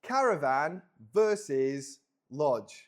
Caravan versus lodge.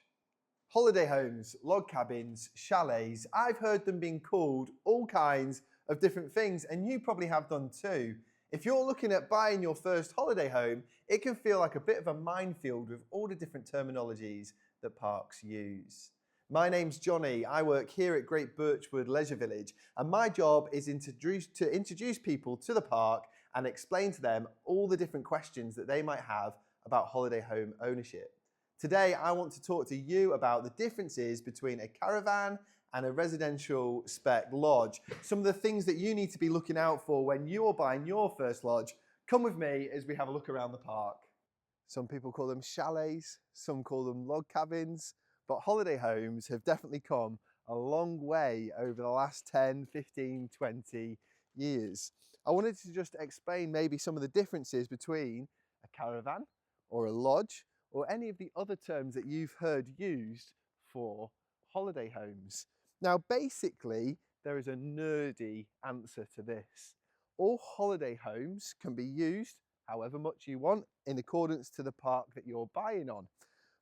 Holiday homes, log cabins, chalets, I've heard them being called all kinds of different things, and you probably have done too. If you're looking at buying your first holiday home, it can feel like a bit of a minefield with all the different terminologies that parks use. My name's Johnny, I work here at Great Birchwood Leisure Village, and my job is to introduce people to the park and explain to them all the different questions that they might have about holiday home ownership. Today, I want to talk to you about the differences between a caravan and a residential spec lodge. Some of the things that you need to be looking out for when you're buying your first lodge. Come with me as we have a look around the park. Some people call them chalets, some call them log cabins, but holiday homes have definitely come a long way over the last 10, 15, 20 years. I wanted to just explain maybe some of the differences between a caravan or a lodge or any of the other terms that you've heard used for holiday homes. Now, basically, there is a nerdy answer to this. All holiday homes can be used however much you want in accordance to the park that you're buying on.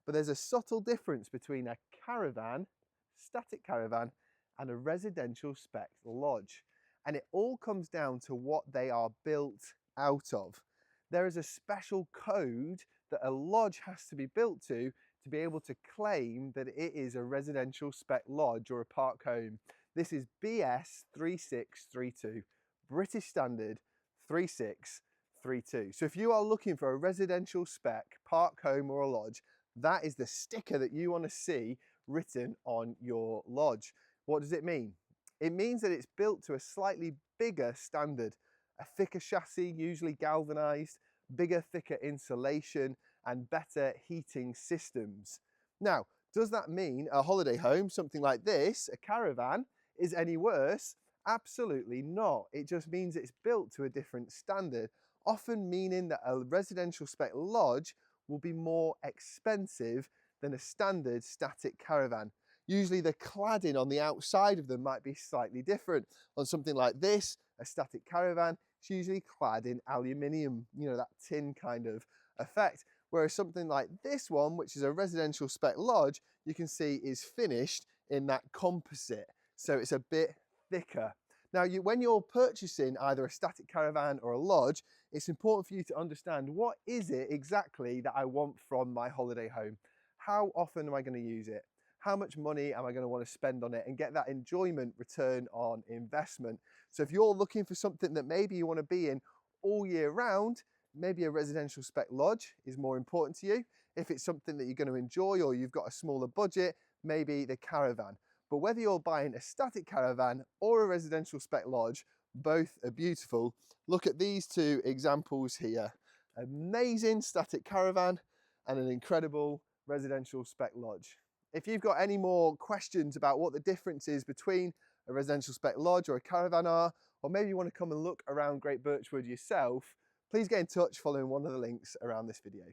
But there's a subtle difference between a caravan, static caravan, and a residential spec lodge. And it all comes down to what they are built out of. There is a special code that a lodge has to be built to be able to claim that it is a residential spec lodge or a park home. This is BS 3632, British Standard 3632. So if you are looking for a residential spec park home or a lodge, that is the sticker that you want to see written on your lodge. What does it mean? It means that it's built to a slightly bigger standard, a thicker chassis, usually galvanized, bigger, thicker insulation, and better heating systems. Now, does that mean a holiday home, something like this, a caravan, is any worse? Absolutely not. It just means it's built to a different standard, often meaning that a residential spec lodge will be more expensive than a standard static caravan. Usually the cladding on the outside of them might be slightly different. On something like this, a static caravan, it's usually clad in aluminium, you know, that tin kind of effect. Whereas something like this one, which is a residential spec lodge, you can see is finished in that composite. So it's a bit thicker. Now, when you're purchasing either a static caravan or a lodge, it's important for you to understand what is it exactly that I want from my holiday home? How often am I going to use it? How much money am I going to want to spend on it and get that enjoyment return on investment? So if you're looking for something that maybe you want to be in all year round, maybe a residential spec lodge is more important to you. If it's something that you're going to enjoy or you've got a smaller budget, maybe the caravan. But whether you're buying a static caravan or a residential spec lodge, both are beautiful. Look at these two examples here. Amazing static caravan and an incredible residential spec lodge. If you've got any more questions about what the difference is between a residential spec lodge or a caravan are, or maybe you want to come and look around Great Birchwood yourself, please get in touch following one of the links around this video.